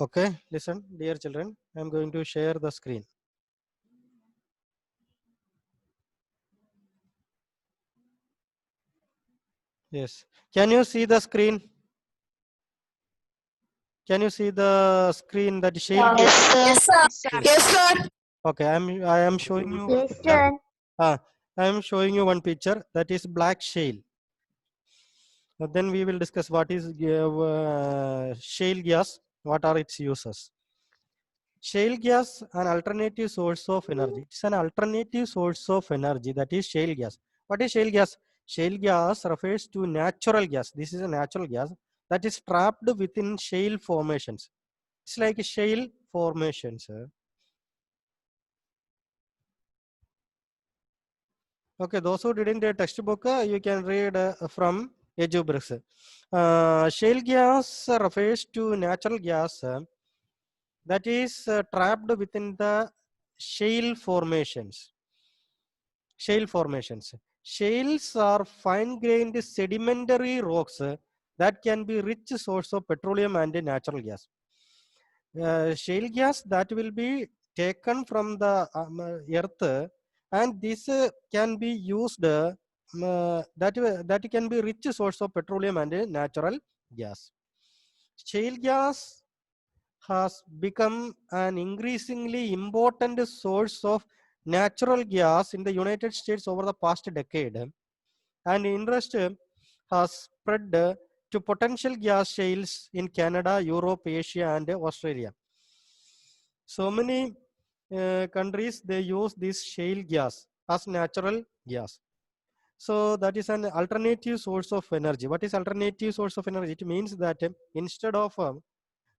Okay, listen, dear children, I am going to share the screen. Yes. Can you see the screen? Can you see the screen that shale Yes, gas? sir. Yes, sir. Yes, sir. Yes, sir. Okay, I am showing you one Yes, picture. sir. I am showing you one picture that is black shale. Then we will discuss what is shale gas, what are its uses. Shale gas, an alternative source of energy. It's an alternative source of energy, that is shale gas. What is shale gas? Shale gas refers to natural gas. This is a natural gas that is trapped within shale formations. It's like shale formations. Okay, those who didn't get textbook, you can read from EduBricks. Shale gas refers to natural gas that is trapped within the shale formations. Shale formations. Shales are fine-grained sedimentary rocks that can be rich source of petroleum and natural gas. Shale gas that will be taken from the earth, and this can be used that can be rich source of petroleum and natural gas. Shale gas has become an increasingly important source of natural gas in the United States over the past decade, and interest has spread to potential gas shales in Canada, Europe, Asia, and Australia. So many countries, they use this shale gas as natural gas. So that is an alternative source of energy. What is alternative source of energy? It means that instead of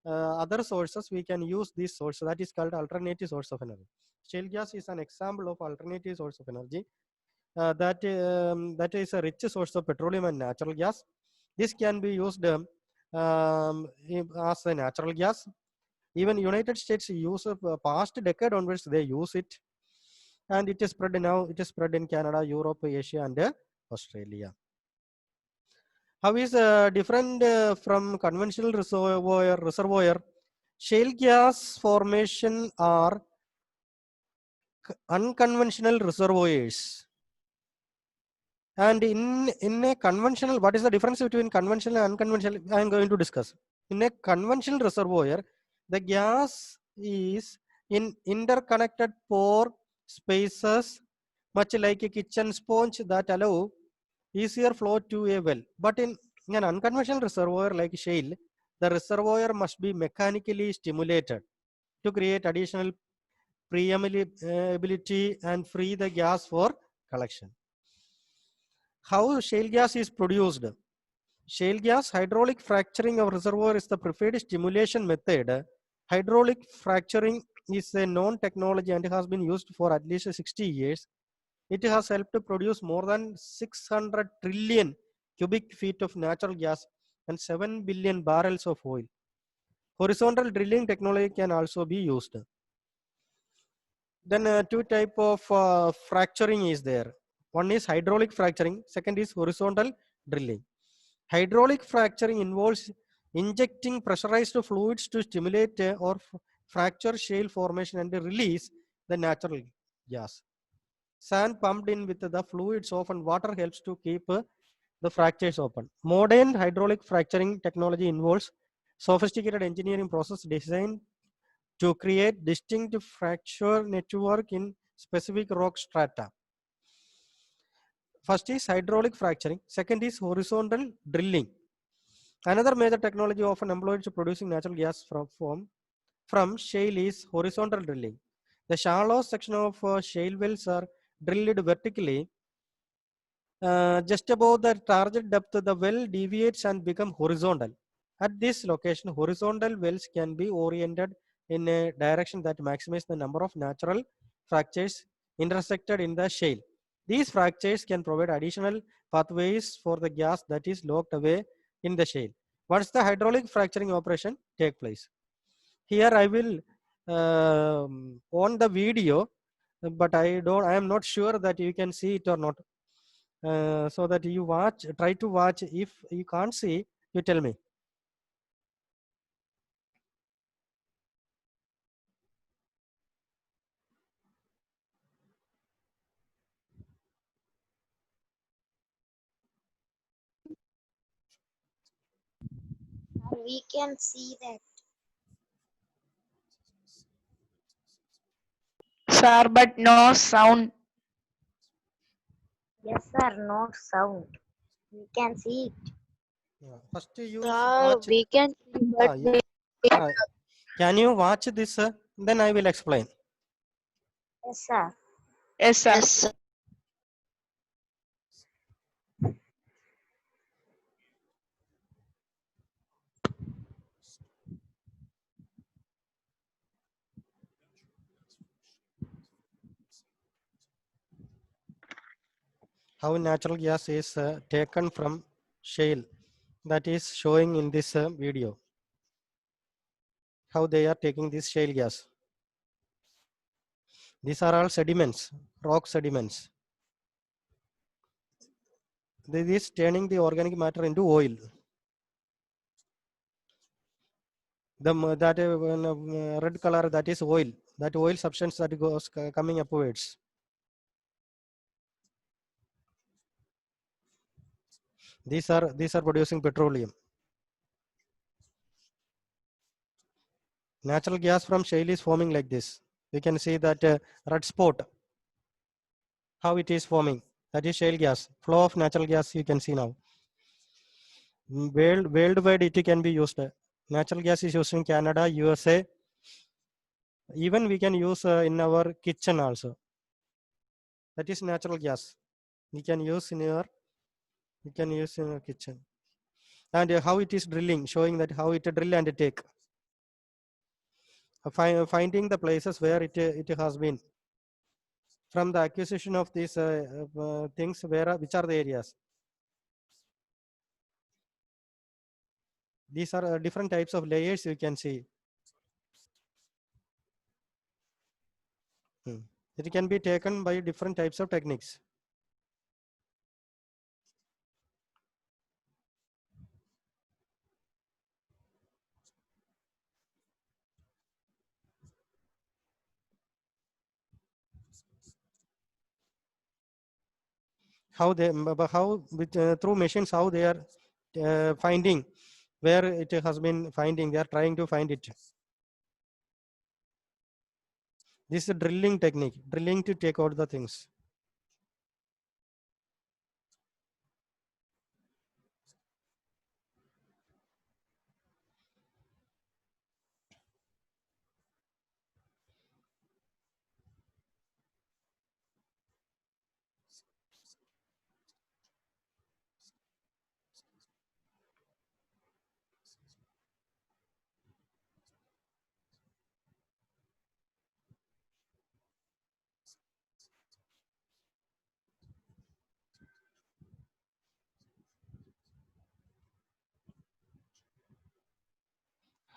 other sources, we can use this source. That is called alternative source of energy. Shale gas is an example of alternative source of energy. That is a rich source of petroleum and natural gas. This can be used as a natural gas. Even United States use past decade onwards, they use it, and it is spread now. It is spread in Canada, Europe, Asia, and Australia. How is different from conventional reservoir? Shale gas formation are unconventional reservoirs. And in a conventional, what is the difference between conventional and unconventional? I am going to discuss. In a conventional reservoir, the gas is in interconnected pore spaces, much like a kitchen sponge that allow easier flow to a well. But in an unconventional reservoir like shale, the reservoir must be mechanically stimulated to create additional permeability and free the gas for collection. How shale gas is produced? Shale gas hydraulic fracturing of reservoir is the preferred stimulation method. Hydraulic fracturing is a known technology and has been used for at least 60 years. It has helped to produce more than 600 trillion cubic feet of natural gas and 7 billion barrels of oil. Horizontal drilling technology can also be used. Then two type of fracturing is there. One is hydraulic fracturing, second is horizontal drilling. Hydraulic fracturing involves injecting pressurized fluids to stimulate or fracture shale formation and release the natural gas. Sand pumped in with the fluids often water helps to keep the fractures open. Modern hydraulic fracturing technology involves sophisticated engineering process designed to create distinct fracture network in specific rock strata. First is hydraulic fracturing, second is horizontal drilling. Another major technology often employed to producing natural gas from shale is horizontal drilling. The shallow section of shale wells are drilled vertically. Just above the target depth, the well deviates and becomes horizontal. At this location, horizontal wells can be oriented in a direction that maximizes the number of natural fractures intersected in the shale. These fractures can provide additional pathways for the gas that is locked away in the shale. Once the hydraulic fracturing operation take place. Here I will on the video, but I am not sure that you can see it or not. So that you try to watch. If you can't see, you tell me. we can see that. Sir, but no sound. Yes, sir, no sound. We can see it. First you Sir, watch. we can see, but Uh, can you watch this? Then I will explain. Yes, sir. Yes, sir. yes, sir. How natural gas is taken from shale, that is showing in this video. How they are taking this shale gas. These are all sediments, rock sediments. This is turning the organic matter into oil. That red color, that is oil. That oil substance that goes coming upwards. These are producing petroleum. Natural gas from shale is forming like this. We can see that red spot. How it is forming. That is shale gas. Flow of natural gas you can see now. Worldwide it can be used. Natural gas is used in Canada, USA. Even we can use in our kitchen also. That is natural gas. We can use in your kitchen. And how it is drilling, showing that how it drill and take. Finding the places where it has been. From the acquisition of these things, which are the areas. These are different types of layers you can see. It can be taken by different types of techniques. How they how with through machines, how they are finding where it has been finding. They are trying to find it. This is a drilling technique, drilling to take out the things.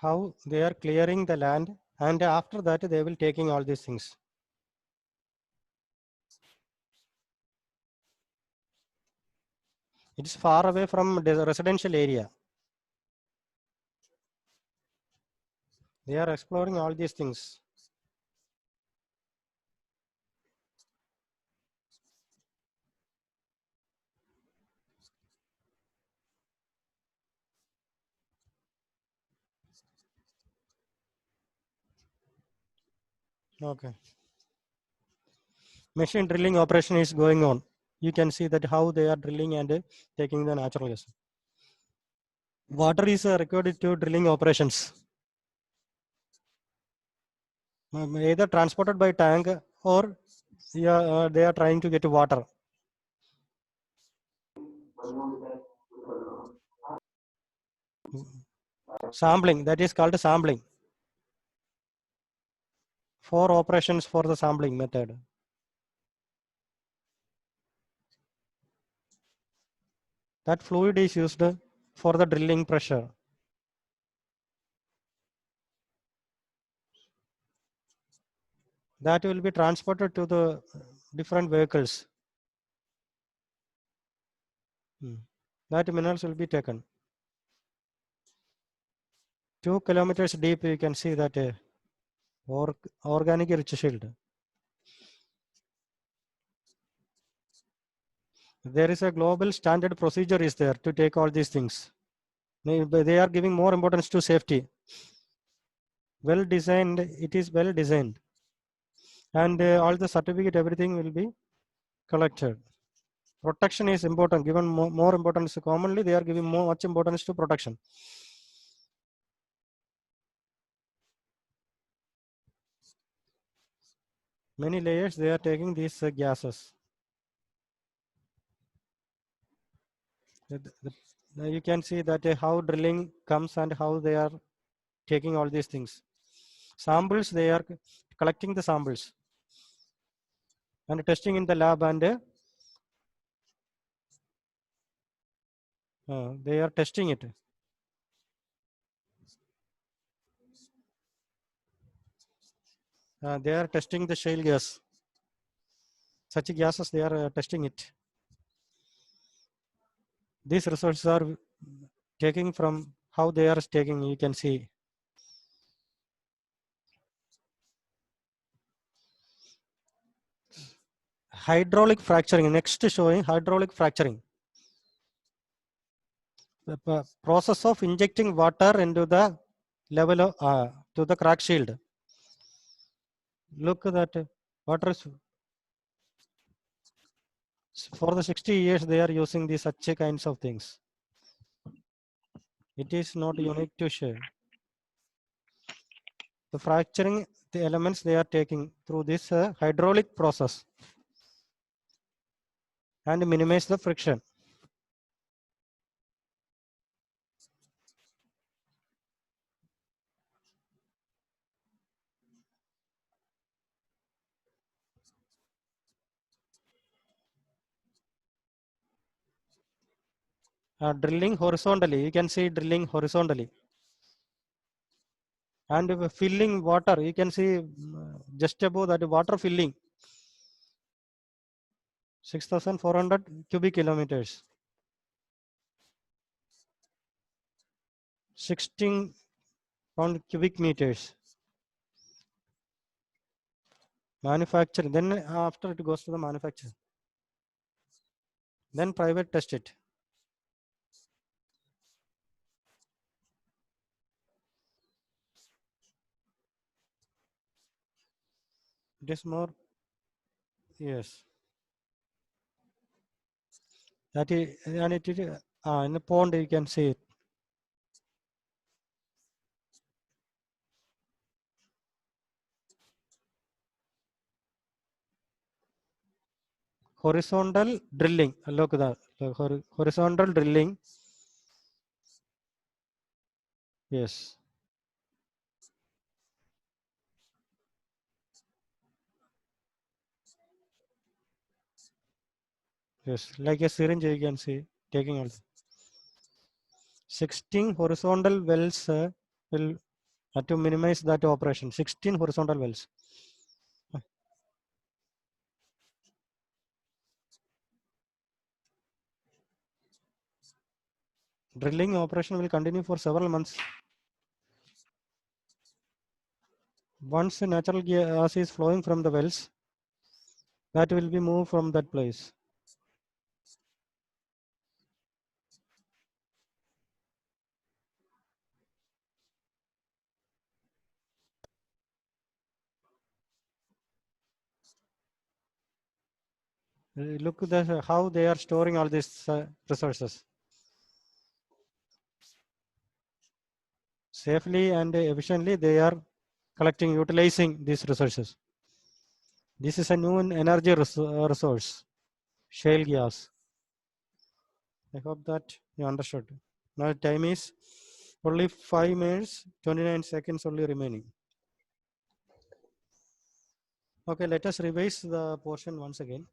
How they are clearing the land, and after that they will taking all these things. It is far away from the residential area. They are exploring all these things. Okay. Machine drilling operation is going on. You can see that how they are drilling and taking the natural gas. Water is required to drilling operations. Either transported by tank or yeah, they are trying to get water. Sampling, that is called sampling. 4 operations for the sampling method. That fluid is used for the drilling pressure. That will be transported to the different vehicles. That minerals will be taken. 2 kilometers deep, you can see that organic rich shield. There is a global standard procedure is there to take all these things. They are giving more importance to safety. Well designed, it is well designed. And all the certificate, everything will be collected. Protection is important, given more importance. Commonly, they are giving much importance to protection. Many layers, they are taking these gases. You can see that how drilling comes and how they are taking all these things. Samples, they are collecting the samples and testing in the lab, and they are testing it. They are testing the shale gas. Such gases, they are testing it. These results are taking from how they are taking, you can see. Hydraulic fracturing, next showing hydraulic fracturing. The process of injecting water into the level of to the crack shield. Look at that water is, for the 60 years they are using these such kinds of things. It is not unique to shale. The fracturing, the elements they are taking through this hydraulic process and minimize the friction. Drilling horizontally, you can see drilling horizontally. And filling water, you can see just above that water filling 6,400 cubic kilometers, 16 pound cubic meters. Manufacturing, then after it goes to the manufacturer, then private test it. It is more, yes. That is, and it is in the pond you can see it. Horizontal drilling. Look at that horizontal drilling. Yes. Yes, like a syringe you can see taking also. 16 horizontal wells will to minimize that operation. 16 horizontal wells. Drilling operation will continue for several months. Once the natural gas is flowing from the wells, that will be moved from that place. Look at how they are storing all these resources. Safely and efficiently they are collecting, utilizing these resources. This is a new energy resource, shale gas. I hope that you understood. Now time is only 5 minutes, 29 seconds only remaining. Okay, let us revise the portion once again.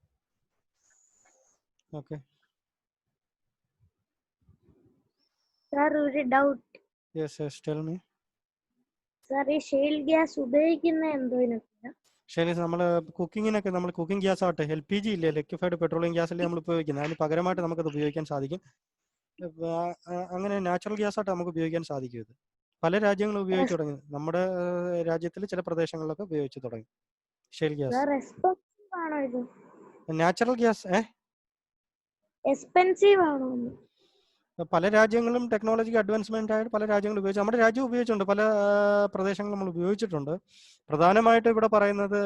Okay. Sir, ഒരു doubt. Yes, tell me. Sir, ഈ shale gas ഉപയോഗിക്കുന്ന എന്തോതിനൊക്കെയാ? Share നമ്മൾ കുക്കിങ്ങിനൊക്കെ നമ്മൾ cooking gas ആവട്ടെ LPG ഇല്ലേ, liquefied petroleum gas അല്ലേ നമ്മൾ ഉപയോഗിക്കുന്നത്. അതിന് പകരമായിട്ട് നമുക്കത് ഉപയോഗിക്കാൻ സാധിക്കും. അങ്ങനെ നാച്ചുറൽ ഗ്യാസ് ആയിട്ട് നമുക്ക് ഉപയോഗിക്കാൻ സാധിക്കും. ഇത് പല രാജ്യങ്ങളും ഉപയോഗിച്ചു തുടങ്ങി. നമ്മുടെ രാജ്യത്തിൽ ചില പ്രദേശങ്ങളിലൊക്കെ ഉപയോഗിച്ചു തുടങ്ങി ഷെയൽ ഗ്യാസ്. നാച്ചുറൽ ഗ്യാസ് എക്സ്പെൻസീവ് ആണോ? പല രാജ്യങ്ങളും ടെക്നോളജിക്ക് അഡ്വാൻസ്മെന്റ് ആയിട്ട് പല രാജ്യങ്ങളും ഉപയോഗിച്ചു. നമ്മുടെ രാജ്യം ഉപയോഗിച്ചിട്ടുണ്ട്, പല പ്രദേശങ്ങളും നമ്മൾ ഉപയോഗിച്ചിട്ടുണ്ട്. പ്രധാനമായിട്ട് ഇവിടെ പറയുന്നത്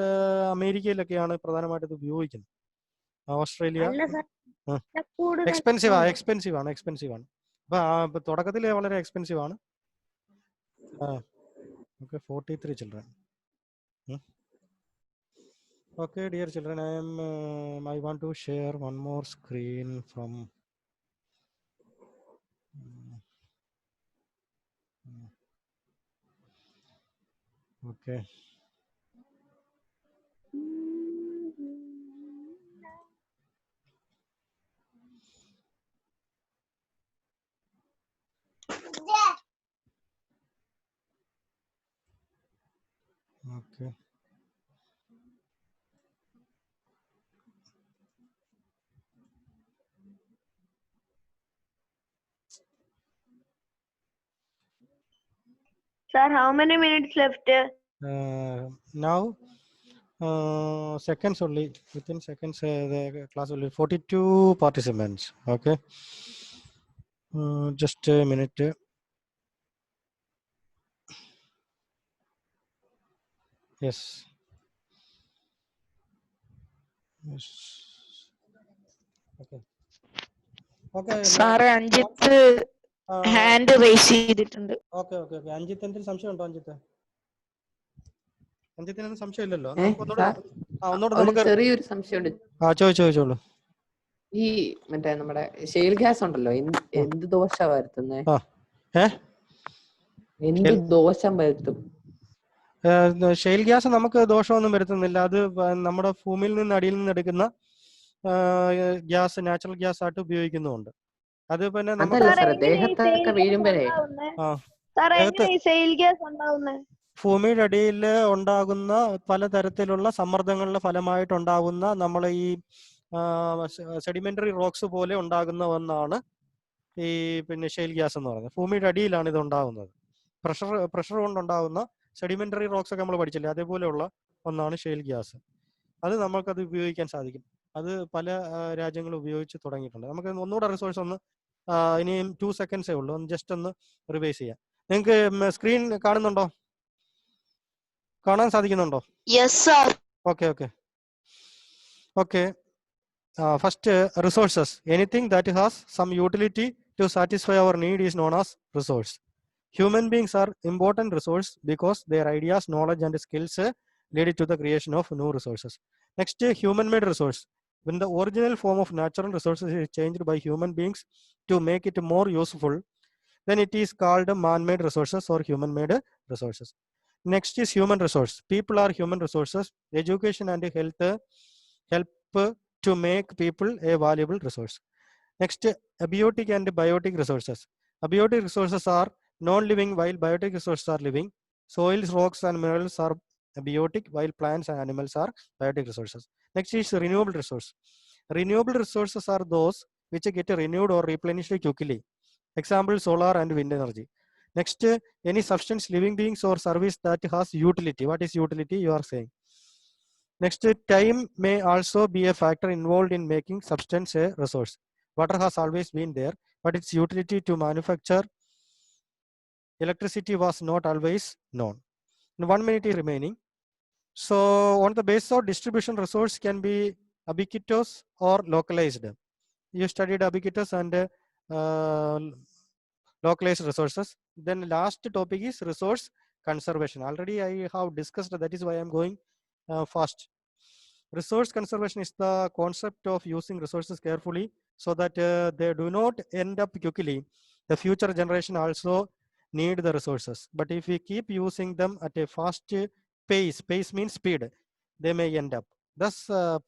അമേരിക്കയിലൊക്കെയാണ് പ്രധാനമായിട്ട് ഇത് ഉപയോഗിക്കുന്നത്. ഓസ്ട്രേലിയ അല്ല സാർ, കൂടുതൽ എക്സ്പെൻസീവ് ആണ്. അപ്പൊ തുടക്കത്തിൽ വളരെ എക്സ്പെൻസീവ് ആണ്. Okay, 43 children. Okay, dear children, I want to share one more screen from okay. Okay. Sir, how many minutes left? Now seconds only, within seconds the class will be 42 participants. Okay, just a minute. Yes. Okay. Sir Anjith hand raise ചെയ്തിട്ടുണ്ട്. Okay. Anjith എന്തെങ്കിലും സംശയം ഉണ്ടോ? അഞ്ജിത്തിന് സംശയം ഇല്ലല്ലോ? ചെറിയൊരു സംശയമുണ്ട്. ചോദിച്ചോളൂ. ഈ മറ്റേ നമ്മുടെ ഷെയിൽ ഗ്യാസ് ഉണ്ടല്ലോ, എന്ത് ദോഷ വരുത്തുന്നേ? എന്ത് ദോഷം വരുത്തും? ഷെയിൽ ഗ്യാസ് നമുക്ക് ദോഷമൊന്നും വരുത്തുന്നില്ല. അത് നമ്മുടെ ഭൂമിയിൽ നിന്ന് അടിയിൽ നിന്ന് എടുക്കുന്ന ഗ്യാസ്, നാച്ചുറൽ ഗ്യാസ് ആയിട്ട് ഉപയോഗിക്കുന്നുണ്ട്. അത് പിന്നെ ദേഹത്തൊക്കെ വീഴുമ്പോഴേ ഭൂമിയുടെ അടിയിൽ ഉണ്ടാകുന്ന പലതരത്തിലുള്ള സമ്മർദ്ദങ്ങളുടെ ഫലമായിട്ടുണ്ടാകുന്ന നമ്മളെ ഈ സെഡിമെന്ററി റോക്സ് പോലെ ഉണ്ടാകുന്ന ഒന്നാണ് ഈ പിന്നെ ഷെയിൽ ഗ്യാസ് എന്ന് പറയുന്നത്. ഭൂമിയുടെ അടിയിലാണ് ഇത് ഉണ്ടാകുന്നത്. പ്രഷർ കൊണ്ടുണ്ടാകുന്ന സെഡിമെന്ററി റോക്സ് ഒക്കെ നമ്മൾ പഠിച്ചില്ലേ, അതേപോലെയുള്ള ഒന്നാണ് ഷെയിൽ ഗ്യാസ്. അത് നമ്മൾക്കത് ഉപയോഗിക്കാൻ സാധിക്കും. അത് പല രാജ്യങ്ങളും ഉപയോഗിച്ച് തുടങ്ങിയിട്ടുണ്ട്. നമുക്ക് ഒന്നുകൂടെ റിസോഴ്സ് ഒന്ന് ഇനിയും 2 seconds ഉള്ളൂ, ഒന്ന് ജസ്റ്റ് ഒന്ന് റിവൈസ് ചെയ്യാം. നിങ്ങൾക്ക് സ്ക്രീൻ കാണുന്നുണ്ടോ? കാണാൻ സാധിക്കുന്നുണ്ടോ? Yes sir. Okay. First, resources. Anything that has some utility to satisfy our need is known as resource. Human beings are important resource because their ideas, knowledge and skills lead to the creation of new resources. Next, human-made resource. When the original form of natural resources is changed by human beings to make it more useful, then it is called man-made resources or human-made resources. Next is human resource. People are human resources. Education and health help to make people a valuable resource. Next, abiotic and biotic resources. Abiotic resources are non-living while biotic resources are living. Soils, rocks and minerals are abiotic while plants and animals are biotic resources. Next is renewable resource. Renewable resources are those which get renewed or replenished quickly. Example, solar and wind energy. Next, any substance, living beings or service that has utility. What is utility? You are saying. Next, time may also be a factor involved in making substance a resource. Water has always been there, but its utility to manufacture electricity was not always known. 1 minute is remaining. So, on the basis of distribution, resource can be ubiquitous or localized. You studied ubiquitous and localized resources. Then last topic is resource conservation. Already I have discussed, that is why I am going fast. Resource conservation is the concept of using resources carefully so that they do not end up quickly. The future generation also need the resources, but if we keep using them at a fast pace means speed, they may end up thus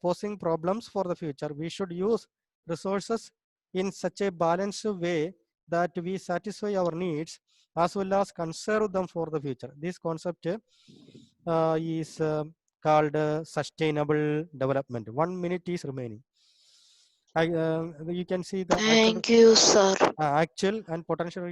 posing problems for the future. We should use resources in such a balanced way that we satisfy our needs as well as conserve them for the future. This concept is called sustainable development. 1 minute is remaining. You can see the Thank you, sir. actual and potential